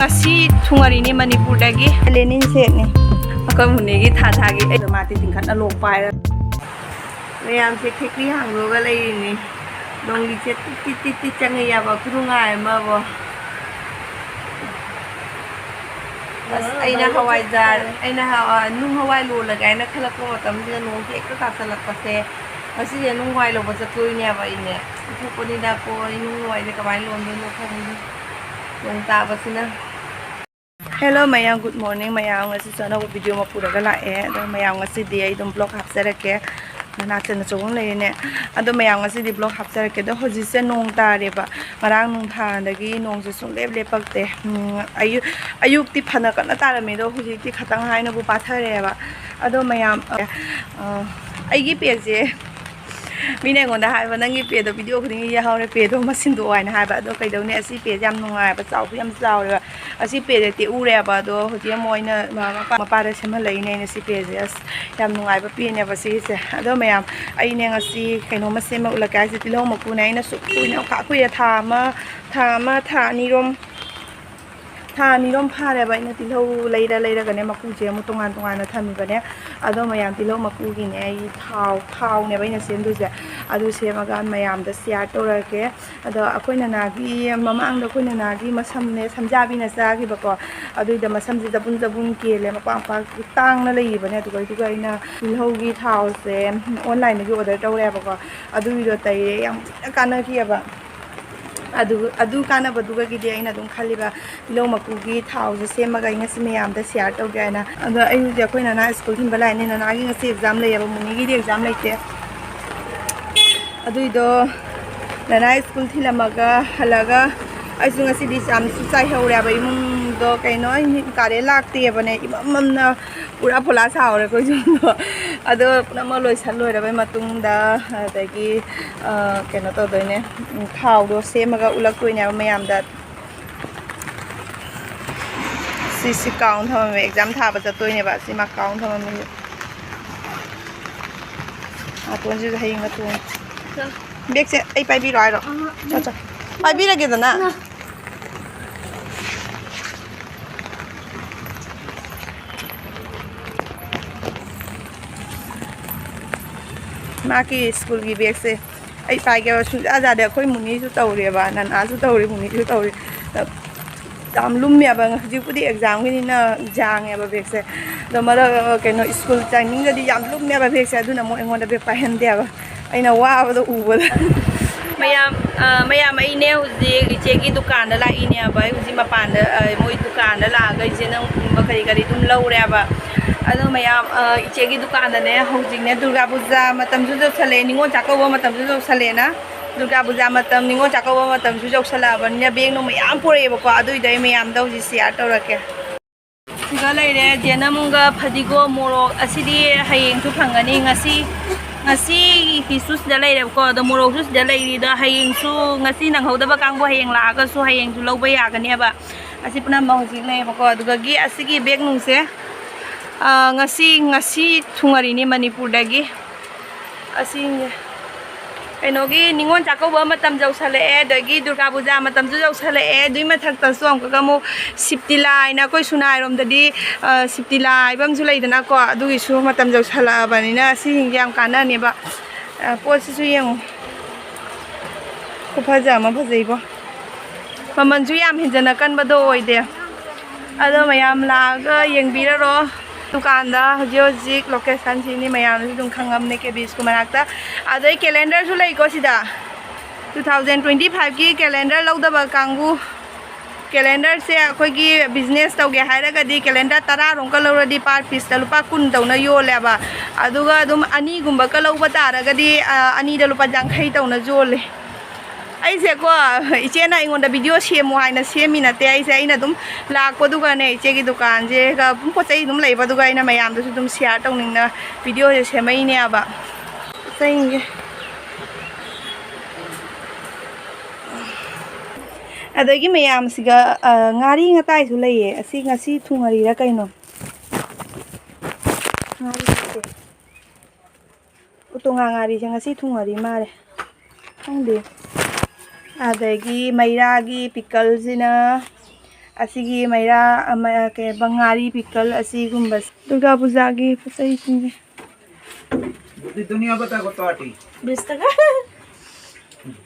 Asi thungari ni Manipur dagi lenin set ni akoi munegi tha gi ai mati tingkhat na lok pai mayam se khekri hang ro ga lai ni dong li che ti changi ya ba kurungai ma bo bas aina hawai jar aina hawa nung hawai lo lagai na khalak ko tam je nong ke ka salak pa se asi je nung hawai lo ba chatui ne ba ine ko ni da ko nung hawai le ka bai lo no khang nong ta ba sina. Hello mayang, good morning mayang. Ngasi sana ko video mapuraga lae. Ado mayang ngasi di ay dong vlog hapsarake. Manasa na sugong lai ne. Ado mayang ngasi di vlog hapsarake. Do hoji se nong tare ba. Marang nong tha dagi nong se sung lep lepakte. Ayuk ti phana ka na tara me do hoji ti khatang hai na bu pathare ba. Ado mayang ai gi page Mina ngon da hai ba nang gi pe do video khring ya haw re pe do masin do ai na hai ba do kai do ne asi pe jam nungai ba chau yam chau re asi pe de ti u re ba do hoji moi na ma pa re sem lai ne si pe je yam nungai ba pi ne ba si se ado mayam ai ne ngasi kaino ma sem ma ulakai si ti lo ma ku nai na su ku na kha ku ya tha ni rom pha re ba ina ti lo leira ga ne ma ku je mu tongan na thami ba ne ado mayam ti lo ma ku gi ne ai thau ne ba ina sem du je adu se ma ga mayam da share to ra ke ado akoi na na gi mamang da koi na na gi masam ne samja bi na sa gi ba ko adu da masam ji da bun ke le ma pa tang na lei ba ne du ga ina ti lo gi thau se online gi order to re ba ko adu wi do tai yam ka na ki ba adu kana baduga gi de aina dum khali ba lo makugi thau je semaga inga sime yam da share to ga na ado ai je koi na school hin balai ne na gi ngasi exam le ya muni gi exam le te adu do na school thilamaga halaga ai su ngasi di sam su sai ho ra ba imung do kai no ka re lak te ba ne imam na pura phola sa ore ko jung do ado nama loi san loi ra ba matung da da gi ke no to do ne thau do semaga ulak toi ne mayam da si count thama me exam tha ba toi ne ba si ma count thama me a ton ji hai nga tu bek se ai pai bi rai ro cha pai bi ra ge da na Maki school gi bag se ai pai ge su a de khoi muni su tau re ba nan a su tau re muni su tau re dam lum me ba ji ku di exam gi ni na jang e ba bag se do ma da ke no school training ga di yam lum me ba bag se adu na mo engon da bag pa hen de ba ai na wa ba do u ba mayam ai ne huji che gi dukan da la I ne ba huji ma pan da moi dukan da la ga je na ba kari dum lau re ba ado mayam iche gi dukan da ne hojing ne Durga Puja matam ju sale Ningol Chakauba matam ju sale na Durga Puja matam Ningol Chakauba matam ju sala ban ya beng no mayam pore ba ko adu dai mayam da ji share to rake siga lai re jenamunga phadigo morok asidi hayeng su phangani ngasi hisus da lai re ko da morok sus da lai da hayeng su ngasi nang hoda ba kang bo hayeng la ga su hayeng su lo ba ya ga ne ba asi puna ma hojing lai ba ko aduga gi asigi beg nung se ngasi thungari ni Manipur dagi asing kainogi Ningol Chakauba matam jau sale dagi Durga Puja matam ju jau sale dui ma thak ta som ka mo siptilai na koi sunai rom dadi siptilai bam ju lai dana ko adu gi su matam jau sala bani na si hingyam kana ne ba po si su yang ko phaja ma phajai bo maman ju yam hinjana kan ba do oi de ado mayam la ga yeng bi ro dukan da hoji location si ni mayam si dung khangam ne ke bis ko manakta adai calendar su lai ko sida 2025 ki calendar lau da ba kangu calendar se akoi gi business tau ge haira ga di calendar tara rong ka lau di par piece da lupa kun tau na yo le ba aduga dum ani gumba ka lau ba tara ga di ani da lupa jang khai tau na jo le ai se ko iche na ingon da video semu hai na semi na te ai se ina dum lak ko duga ne iche gi dukan je ga po chai dum lei ba duga ina mayam du dum share tong ning na video je semai ne aba sai adagi mayam siga ngari ngatai su lei asi ngasi thungari ra kaino ngari se utonga ngari je ngasi thungari mare khang de adagi mairagi pickle sina ꯑꯁꯤꯒꯤ ꯃꯩꯔꯥ ꯀꯩ ꯕꯉꯥꯔꯤ pickle ꯑꯁꯤꯒꯨꯝꯕ दुर्गा पूजा की सही चीजें दुनिया बता को ताटी 20 टका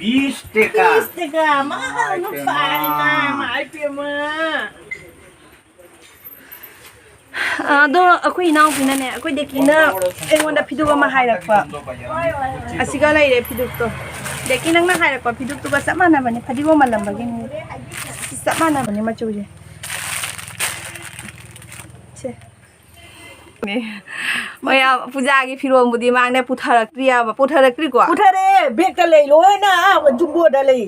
20 टका 20 टका mahal no faina mai pema ꯑꯗꯣ ꯑꯩꯈꯣꯏ ꯏꯅꯥꯎꯄꯤꯅꯅꯦ ꯑꯩꯈꯣꯏ ꯗꯦꯀꯤꯅ ꯑꯩꯉꯣꯟꯗ ꯐꯤꯗꯨꯛ ꯑꯃ ꯍꯥꯏꯔꯛꯄ ꯑꯁꯤꯒ ꯂꯩꯔꯦ ꯐꯤꯗꯨꯛꯇꯣ ꯗꯦꯀꯤ ꯅꯪꯅ ꯍꯥꯏꯔꯛꯄ ꯐꯤꯗꯨꯛꯇꯨꯒ ꯆꯞ ꯃꯥꯟꯅꯕꯅꯦ ꯐꯗꯤꯒꯣꯝ ꯃꯜꯂꯝꯕꯒꯤꯅꯤ ꯆꯞ ꯃꯥꯟꯅꯕꯅꯦ ꯃꯆꯨꯁꯦ ꯃꯌꯥꯝ ꯄꯨꯖꯥꯒꯤ ꯐꯤꯔꯣꯟꯕꯨꯗꯤ ꯃꯥꯅꯦ ꯄꯨꯊꯔꯛꯇ꯭ꯔꯤꯌꯥꯕ ꯄꯨꯊꯔꯛꯇ꯭ꯔꯤꯀꯣ puthare beka lei loina jumbo da lei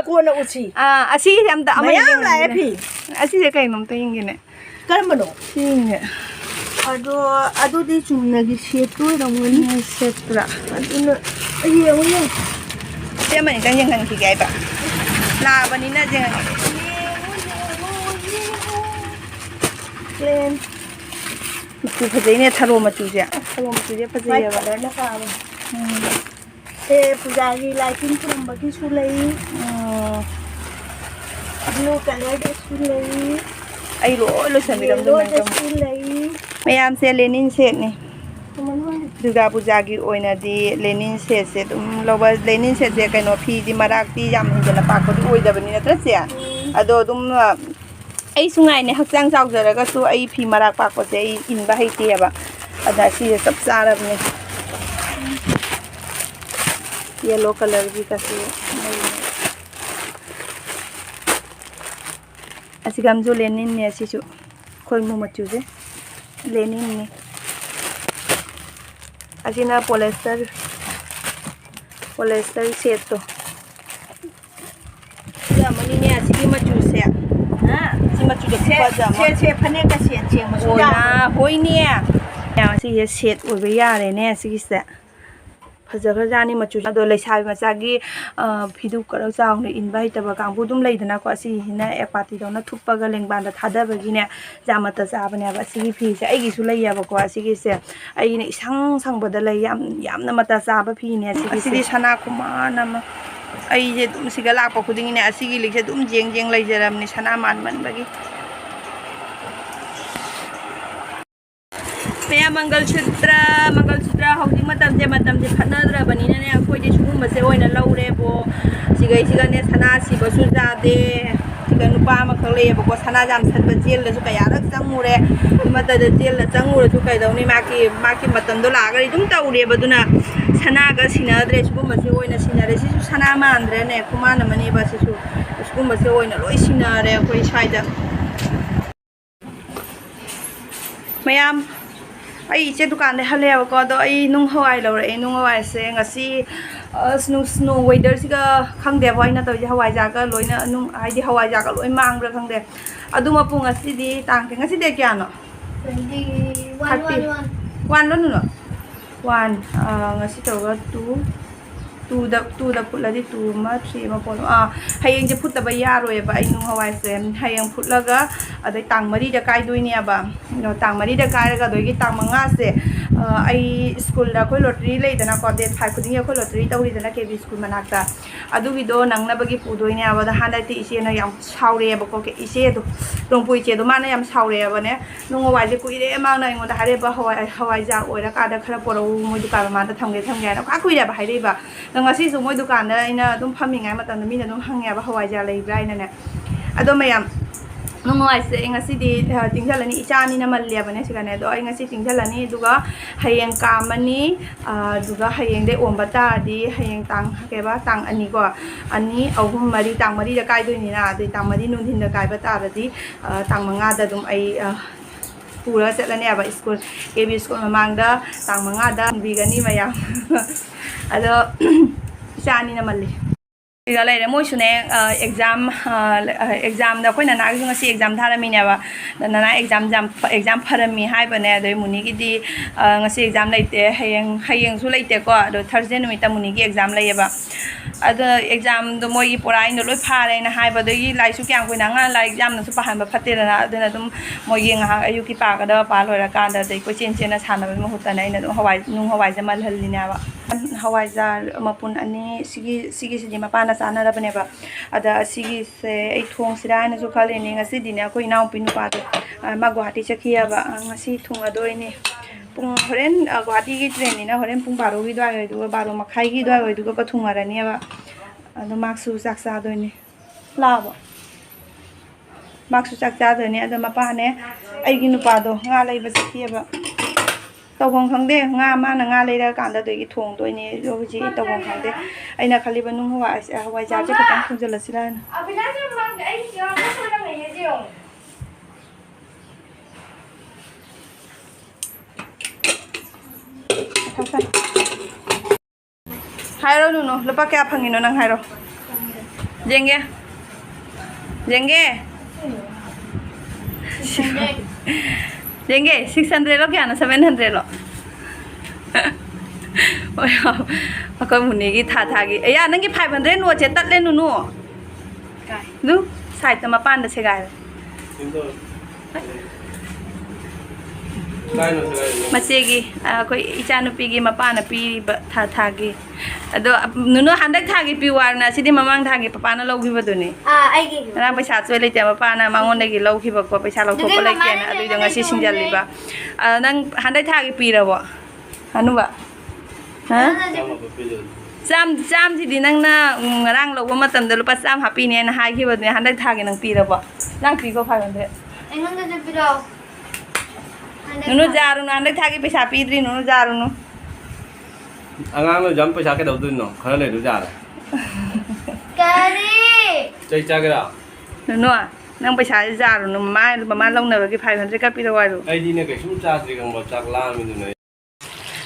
kona uchi ꯑꯁꯤꯁꯦ ꯑꯝꯇ ꯑꯃ mayam la epi ꯑꯁꯤꯁꯦ ꯀꯩꯅꯣ ꯑꯝꯇ ꯌꯦꯡꯒꯦꯅꯦ karmano ꯁꯤꯅꯦ adudi chumnagi setu ramani ꯁꯦꯠꯇ꯭ꯔꯥ aduna ayewo ꯁꯤ ꯑꯃꯅꯤꯇꯪ ꯌꯦꯡꯍꯟꯈꯤꯒꯦ ꯍꯥꯏꯕ ꯂꯥꯛꯑꯕꯅꯤꯅ ꯌꯦꯡꯍꯟꯈꯤꯒꯦ plain ꯃꯆꯨ ꯐꯖꯩꯅꯦ ꯊꯔꯣ ꯃꯆꯨꯁꯦ ꯊꯔꯣ ꯃꯆꯨꯁꯦ ꯐꯖꯩꯌꯦꯕ na ka pujagi lighting kurambagi su lei blue color da su lei ꯑꯩ ꯂꯣꯏ ꯂꯣꯏꯁꯟꯕꯤꯔꯝꯗꯣ su lei ꯃꯌꯥꯝꯁꯦ ꯂꯦꯅꯤꯟ ꯁꯦꯠꯅꯤ दुर्गा पूजागी ओइनादी लेनिन सेट अदुम लौबा लेनिन सेट जे कइनो फीदी मराक्ती याम हिंजना पाकदी ओइदबनी नत्रसे अदो अदुम आई सुंगाइने हक्चांग चावजरगासु आई फी मराक पाकसे आई इनबा हैतेबा अदा सी सब चारबने येलो कलर की कासी असिगम जो लेनिन ने सिसु खोइमु मचुजे लेनिन ने असिना पोलिस्टर सेट तो जामनी ने असिगी मचु से सी मचु दे che phane ka che masu ओना होइने या सी सेट ओबे यारे ने असिगी से फजगजानी मचु अदो लेसाबी मचागी फिदु करो चाउने इनवाइट तब कांबु दुम लेदना को असि हिना एक पार्टी दोना थुप्पगा लेंगबान थादबगिने जामता चाबने अब असि फी से आइगिसु लैयाब को असिगी से आइने इसंग संगबदा लै यामना मता चाब फी ने असिगी सना कुमार नम आई जे तुम सिगा लाप खुदिंग ने असिगी लिखे तुम जेंग जेंग लैजरमनि सना मान मनबगी मैं मंगलसूत्र हौजी मतम जे फनद्रबनी ने अखोइदि सुगुमसे ओइना लौरे बो सिगने सना सिबसु जादे सिगा नुपा मखलेबको सना जाम सनब जेलसु कयारक चंगुरे मतद जेल चंगुरसु कैदौनी माकी मतमदो लागरि दुम तौरेबदुना सनागा सिनद्रे सुगुमसे ओइना सिनरे सिसु सना मानद्रे ने कुमान मनी बसिसु सुगुमसे ओइना लोइ सिनरे अखोइ साइदा मयाम आई इचे दुकान दे हलेबको अदो आई नुंग हवाई लौरे नुंग हवाई से ngasi स्नो वेदर सिगा खंगदे बइना तौजे हवाई जागा लोइना नुंग आइदि हवाई जागा लोइ मांगब्रा खंगदे अदु मपु ngasi दि तांके ngasi दे क्यानो 21 वन लो नुनो 1 ngasi तौगा 2 दा फुटलादि 2 मा 3 मा पोलो हयेंग जे फुटबा यारोयबा आई नुंग हवाई से हयेंग फुटलागा अदै तांग मरी दा काइदोइनेबा तांग मरी दा कायरगा दोइगी तांग मंगा से आई स्कूल दा कोइ लॉटरी लेदना को डेट 5 खुदिंग कोइ लॉटरी तौरिदना केबी स्कूल मनाक्ता अदुगिदो नंगनाबगी पुदोइने आबदा हानाति इसेना याम सावरेबा को के इसे दो रोंपु इचे दो माना याम सावरेबने नुंग हवाई जे कुइरे मांगना इंगोदा हारेबा हवाई जा ओइरा कादा खरा पोरो मोइ दुकान मादा थंगे ना का कुइराबा हाइरेबा ngasi su moi dukan da ina dum phamingai matam da mina dum hangya ba hawai ja leibra ina ne ado mayam nungoi se ngasi di tingjalani ichani na malya bane sigane do ai ngasi tingjalani duga hayeng kamani duga hayeng de ombata di hayeng tang keba tang ani ko ani ahum mari tang mari da kai doini na de tang mari nundhin da kai ba ta da di tang manga da dum ai pura chatane aba school kebi school mamang da tang manga da bigani mayam ado chani na malli Eega लेरे मोइसुने exam दा Koyna नागजु ngasi exam tharami ne ba nana exam pharami hai bane adoi muni gi di ngasi exam laite hayeng su laite ko ado Thursday numita muni gi exam laiye ba ꯑꯗ ꯑꯦꯛꯖꯥꯝꯗꯣ ꯃꯣꯏꯒꯤ ꯄꯣꯔꯥꯏꯟꯗꯣ ꯂꯣꯏ ꯐꯥꯔꯦꯅ ꯍꯥꯏꯕꯗꯒꯤ ꯂꯥꯏꯔꯤꯛꯁꯨ ꯀꯌꯥꯝ ꯀꯨꯏꯅ ꯑꯉꯥꯡ ꯂꯥꯏꯔꯤꯛ ꯌꯥꯝꯅꯁꯨ ꯄꯥꯍꯟꯕ ꯐꯠꯇꯦꯗꯅ ꯑꯗꯨꯅ ꯑꯗꯨꯝ ꯃꯣꯏꯒꯤ ꯉꯥꯏꯍꯥꯛ ꯑꯌꯨꯛꯀꯤ ꯄꯥꯒꯗꯕ ꯄꯥ ꯂꯣꯏꯔꯀꯥꯟꯗ ꯑꯗꯩ ꯀꯣꯏꯆꯦꯟ ꯆꯦꯟꯅ ꯁꯥꯟꯅꯕꯒꯤ ꯃꯍꯨꯠꯇꯅ ꯑꯩꯅ ꯑꯗꯨꯝ ꯅꯨꯡ ꯍꯋꯥꯏꯁꯦ ꯃꯜꯍꯜꯂꯤꯅꯦꯕ ꯍꯋꯥꯏꯖꯥꯔ ꯃꯄꯨꯟ ꯑꯅꯤ ꯁꯤꯒꯤꯁꯤꯗꯤ ꯃꯄꯥꯅ ꯆꯥꯅꯔꯕꯅꯦꯕ ꯑꯗ ꯑꯁꯤꯒꯤꯁꯦ ꯑꯩ ꯊꯣꯡꯁꯤꯔꯥ ꯍꯥꯏꯅꯁꯨ ꯈꯜꯂꯤꯅꯦ ꯉꯁꯤꯗꯤꯅꯦ ꯑꯩꯈꯣꯏ ꯏꯅꯥꯎꯄꯤ ꯅꯨꯄꯥꯗꯣ ꯃꯥ ꯒꯨꯍꯥꯇꯤ ꯆꯠꯈꯤꯑꯕ ꯉꯁꯤ ꯊꯨꯡꯉꯗꯣꯏꯅꯦ ꯄꯨꯡ ꯍꯣꯔꯦꯟ ꯒꯨꯍꯥꯇꯤꯒꯤ ꯇ꯭ꯔꯦꯟꯅꯤꯅ ꯍꯣꯔꯦꯟ ꯄꯨꯡ 12ꯒꯤ ꯑꯗꯨꯋꯥꯏꯗꯨꯒ 12 ꯃꯈꯥꯏꯒꯤ ꯑꯗꯨꯋꯥꯏꯗꯨꯒ ꯊꯨꯡꯉꯔꯅꯦꯕ ꯑꯗꯣ ꯃꯥꯛꯁꯨ ꯆꯥꯛ ꯆꯥꯗꯣꯏꯅꯦ ꯂꯥꯛꯑꯕꯣ ꯃꯥꯛꯁꯨ ꯆꯥꯛ ꯆꯥꯗꯣꯏꯅꯦ ꯑꯗꯣ ꯃꯄꯥꯅꯦ ꯑꯩꯒꯤ ꯅꯨꯄꯥꯗꯣ ꯉꯥ ꯂꯩꯕ ꯆꯠꯈꯤꯑꯕ ꯇꯧꯐꯝ ꯈꯪꯗꯦ ꯃꯥꯅ ꯉꯥ ꯂꯩꯔꯀꯥꯟꯗ ꯑꯗꯒꯤ ꯊꯣꯡꯗꯣꯏꯅꯦ ꯑꯗꯣ ꯍꯧꯖꯤꯛ ꯇꯧꯐꯝ ꯈꯪꯗꯦ ꯑꯩꯅ ꯈꯜꯂꯤꯕ ꯅꯨꯡ ꯍꯋꯥꯏꯖꯥꯔꯁꯦ ꯈꯤꯇꯪ ꯊꯣꯡꯖꯤꯜꯂꯁꯤꯔꯥꯅ 하이로 누노 루파 ꯀꯌꯥ ꯐꯪꯉꯤꯅꯣ ꯅꯪ 하이로 ꯌꯦꯡꯒꯦ ꯌꯦꯡꯒꯦ 600로 ꯀꯌꯥꯅꯣ 700로 ꯑꯩꯈꯣꯏ ꯃꯨꯅꯤꯒꯤ ꯊꯥꯒꯤ ꯑꯌꯥ ꯅꯪꯒꯤ 500 ꯅꯣꯠꯁꯦ ꯇꯠꯂꯦ ꯅꯨꯅꯨ ꯅꯨ ꯁꯥꯏꯠꯇ ꯃꯄꯥꯟꯗ ꯁꯦꯒꯥꯏꯔꯦ ꯃꯆꯦꯒꯤ ꯑꯩꯈꯣꯏ ꯏꯆꯥꯅꯨꯄꯤꯒꯤ ꯃꯄꯥꯅ ꯄꯤꯔꯤꯕ ꯊꯥꯒꯤ ꯑꯗꯣ ꯅꯨꯅꯨ ꯍꯟꯗꯛ ꯊꯥꯒꯤ ꯄꯤꯌꯨ ꯍꯥꯏꯔꯅ ꯁꯤꯗꯤ ꯃꯃꯥꯡ ꯊꯥꯒꯤ ꯄꯄꯥꯅ ꯂꯧꯈꯤꯕꯗꯨꯅꯤ ꯑꯩꯒꯤ ꯉꯔꯥꯡ ꯄꯩꯁꯥ ꯆꯣꯏ ꯂꯩꯇꯦ ꯃꯄꯥꯅ ꯃꯉꯣꯟꯗꯒꯤ ꯂꯧꯈꯤꯕꯀꯣ ꯄꯩꯁꯥ ꯂꯧꯊꯣꯛꯄ ꯂꯩꯇꯦꯅ ꯑꯗꯨꯏꯗꯣ ꯉꯁꯤ ꯁꯤꯡꯖꯜꯂꯤꯕ ꯅꯪ ꯍꯟꯗꯛ ꯊꯥꯒꯤ ꯄꯤꯔꯕꯣ ꯍꯅꯨꯕ ꯆꯥꯝꯁꯤꯗꯤ ꯅꯪꯅ ꯉꯔꯥꯡ ꯂꯧꯕ ꯃꯇꯝꯗ ꯂꯨꯄꯥ 100 ꯍꯥꯞꯄꯤꯅꯦꯅ ꯍꯥꯏꯈꯤꯕꯗꯨꯅꯦ ꯍꯟꯗꯛ ꯊꯥꯒꯤ ꯅꯪ ꯄꯤꯔꯕꯣ ꯅꯪ ꯄꯤꯀꯣ 500 ꯑꯩꯉꯣꯟꯗꯁꯨ ꯄꯤꯔꯛꯑꯣ ꯅꯨꯅꯨ ꯖꯥꯔꯨꯅꯨ ꯍꯟꯗꯛ ꯊꯥꯒꯤ ꯄꯩꯁꯥ ꯄꯤꯗ꯭ꯔꯤ ꯅꯨꯅꯨ ꯖꯥꯔꯨꯅꯨ ꯑꯉꯥꯡꯅ ꯖꯝ ꯄꯩꯁꯥ ꯀꯩꯗꯧꯗꯣꯏꯅꯣ ꯈꯔ ꯂꯩꯔꯨ ꯌꯥꯔꯦ ꯀꯔꯤ ꯆꯩ ꯆꯥꯒꯦꯔꯥ ꯅꯨꯅꯨ ꯅꯪ ꯄꯩꯁꯥꯁꯦ ꯖꯥꯔꯨꯅꯨ ꯃꯃꯥ ꯂꯧꯅꯕꯒꯤ 500 ꯀ ꯄꯤꯔꯛꯑꯣ ꯍꯥꯏꯔꯣ ꯑꯩꯗꯤꯅꯦ ꯀꯩꯁꯨꯝ ꯆꯥꯗ꯭ꯔꯤ ꯈꯪꯕ ꯆꯥꯛ ꯂꯥꯝꯃꯤꯗꯨꯅ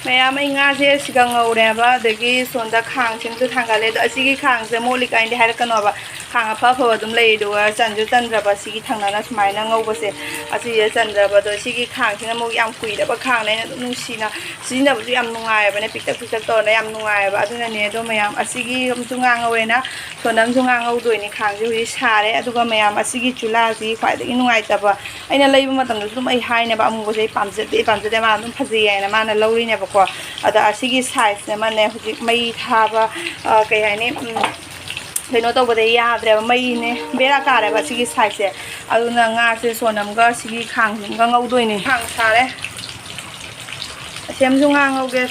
ꯃꯌꯥꯝ ꯑꯩ ꯉꯥꯁꯦ ꯁꯤꯒ ꯉꯧꯔꯦꯕ ꯑꯗꯒꯤ ꯁꯣꯟꯗ ꯈꯥꯡꯁꯤꯡꯁꯨ ꯊꯥꯡꯒꯠꯂꯦ ꯑꯗꯣ ꯑꯁꯤꯒꯤ ꯈꯥꯡꯁꯦ ꯃꯣꯠꯂꯤꯀꯥꯏꯅꯗꯤ ꯍꯥꯏꯔꯛꯀꯅꯣꯕ ꯈꯥꯡ ꯑꯐꯕ ꯑꯗꯨꯝ ꯂꯩ ꯑꯗꯨꯒ ꯆꯟꯁꯨ ꯆꯟꯗ꯭ꯔꯕ ꯁꯤꯒꯤ ꯊꯪꯅꯅ ꯁꯨꯃꯥꯏꯅ ꯉꯧꯕꯁꯦ ꯑꯁꯤꯁꯦ ꯆꯟꯗ꯭ꯔꯕꯗꯣ ꯁꯤꯒꯤ ꯈꯥꯡꯁꯤꯅ ꯑꯃꯨꯛ ꯌꯥꯝ ꯀꯨꯏꯔꯕ ꯈꯥꯡꯅꯦ ꯑꯩꯅ ꯑꯗꯨꯝ ꯅꯨꯡꯁꯤꯅ ꯁꯤꯖꯤꯟꯅꯕꯁꯨ ꯌꯥꯝ ꯅꯨꯡꯉꯥꯏꯕꯅꯦ ꯄꯤꯛꯇꯛ ꯇꯧꯔꯅ ꯌꯥꯝ ꯅꯨꯡꯉꯥꯏꯑꯕ ꯑꯗꯨꯅꯅꯦ ꯑꯗꯣ ꯃꯌꯥꯝ ꯑꯁꯤꯒꯤ ꯑꯃꯁꯨ ꯉꯥ ꯉꯧꯔꯦꯅ ꯁꯣꯟꯗ ꯑꯃꯁꯨ ꯉꯥ ꯉꯧꯗꯣꯏꯅꯤ ꯈꯥꯡꯁꯦ ꯍꯧꯖꯤꯛ ꯁꯥꯔꯦ ꯑꯗꯨꯒ ꯃꯌꯥꯝ ꯑꯁꯤꯒꯤ ꯆꯨꯂꯥꯁꯤ ꯈ꯭ꯋꯥꯏꯗꯒꯤ ꯅꯨꯡꯉꯥꯏꯇꯕ ꯑꯩꯅ ꯂꯩꯕ ꯃꯇꯝꯗꯁꯨ ꯑꯗꯨꯝ ꯑꯩ ꯍꯥꯏꯅꯦꯕ ꯑꯃꯨꯕꯁꯦ ꯑꯩ ꯄꯥꯝꯖꯗꯦ ꯃꯥꯅ ꯑꯗꯨꯝ ꯐꯖꯩ ꯍꯥꯏꯅ ꯃꯥꯅ ꯂꯧꯔꯤꯅꯦꯕꯀꯣ ꯑꯗ ꯑꯁꯤꯒꯤ ꯁꯥꯏꯖ ꯑꯃꯅꯦ ꯍꯧꯖꯤꯛ ꯃꯩ ꯊꯥꯕ ꯀꯩ ꯍꯥꯏꯅꯤ ꯀꯩꯅꯣ ꯇꯧꯕꯗ ꯌꯥꯗ꯭ꯔꯦꯕ ꯃꯩꯅꯦ ꯕꯦꯔꯥ ꯀꯥꯔꯦꯕ ꯑꯁꯤꯒꯤ ꯁꯥꯏꯖꯁꯦ ꯑꯗꯨꯅ ꯉꯥꯁꯦ ꯁꯣꯟꯅꯝꯒ ꯁꯤꯒꯤ ꯈꯥꯡꯁꯤꯡꯒ ꯉꯧꯗꯣꯏꯅꯦ ꯈꯥꯡ ꯁꯥꯔꯦ ꯑꯁꯦꯝꯁꯨ ꯉꯥ ꯉꯧꯒꯦ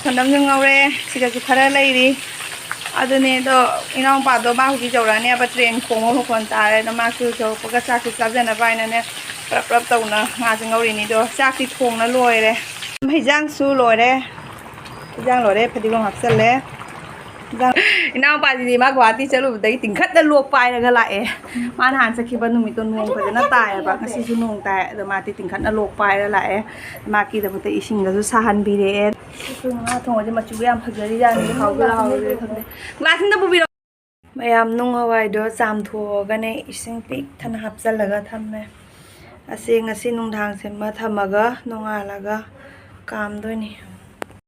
ꯁꯣꯟꯅꯝꯁꯨ ꯉꯧꯔꯦ ꯁꯤꯗꯁꯨ ꯈꯔ ꯂꯩꯔꯤ ꯑꯗꯨꯅꯦ ꯑꯗꯣ ꯏꯅꯥꯎꯄꯥꯗꯣ ꯃꯥ ꯍꯧꯖꯤꯛ ꯌꯧꯔꯛꯑꯅꯦꯕ ꯇ꯭ꯔꯦꯟ ꯈꯣꯡꯕ ꯃꯈꯣꯟ ꯇꯥꯔꯦ ꯑꯗꯣ ꯃꯥꯁꯨ ꯌꯧꯔꯛꯄꯒ ꯆꯥꯛꯁꯨ ꯆꯥꯖꯅꯕ ꯍꯥꯏꯅꯅꯦ ꯄꯨꯂꯞ ꯇꯧꯅ ꯉꯥꯁꯦ ꯉꯧꯔꯤꯅꯤ ꯑꯗꯣ ꯆꯥꯛꯇꯤ ꯊꯣꯡꯅ ꯂꯣꯏꯔꯦ ꯍꯩꯖꯥꯡꯁꯨ ꯂꯣꯏꯔꯦ ꯍꯩꯖꯥꯡ ꯂꯣꯏꯔꯦ ꯐꯗꯤꯒꯣꯝ ꯍꯥꯞꯆꯜꯂꯦ ꯏꯅꯥꯎꯄꯥꯁꯤꯗꯤ ꯃꯥ ꯒꯨꯍꯥꯇꯤ ꯆꯠꯂꯨꯕꯗꯒꯤ ꯇꯤꯡꯈꯠꯇ ꯂꯣꯛ ꯄꯥꯏꯔꯒ ꯂꯥꯛꯑꯦ ꯃꯥ ꯅꯍꯥꯟ ꯆꯠꯈꯤꯕ ꯅꯨꯃꯤꯠꯇꯣ ꯅꯣꯡ ꯐꯖꯅ ꯇꯥꯏꯌꯦꯕ ꯉꯁꯤꯁꯨ ꯅꯣꯡ ꯇꯥꯏ ꯑꯗꯣ ꯃꯥꯗꯤ ꯇꯤꯡꯈꯠꯅ ꯂꯣꯛ ꯄꯥꯏꯔ ꯂꯥꯛꯑꯦ ꯃꯥꯒꯤꯗꯃꯛꯇ ꯏꯁꯤꯡꯒꯁꯨ ꯁꯥꯍꯟꯕꯤꯔꯛꯑꯦ ꯉꯥ ꯊꯣꯡꯕꯁꯦ ꯃꯆꯨꯒ ꯌꯥꯝ ꯐꯖꯔꯤꯖꯥꯠꯅꯤ ꯍꯥꯎꯗꯣꯏꯔꯥ ꯍꯥꯎꯔꯣꯏꯗꯣꯏꯔꯥ ꯈꯪꯗꯦ ꯒ꯭ꯂꯥꯁꯁꯤꯡꯗ ꯄꯨꯕꯤꯔꯛꯑꯣ ꯃꯌꯥꯝ ꯅꯨꯡ ꯍꯋꯥꯏꯗꯣ ꯆꯥꯝꯊꯣꯛꯑꯒꯅꯦ ꯏꯁꯤꯡ ꯄꯤꯛ ꯊꯟꯅ ꯍꯥꯞꯆꯜꯂꯒ ꯊꯝꯃꯦ ꯑꯁꯤ ꯉꯁꯤ ꯅꯨꯡꯗꯥꯡ ꯁꯦꯝꯃ ꯊꯝꯃꯒ ꯅꯣꯡꯉꯥꯜꯂꯒ ꯀꯥꯝꯗꯣꯏꯅꯤ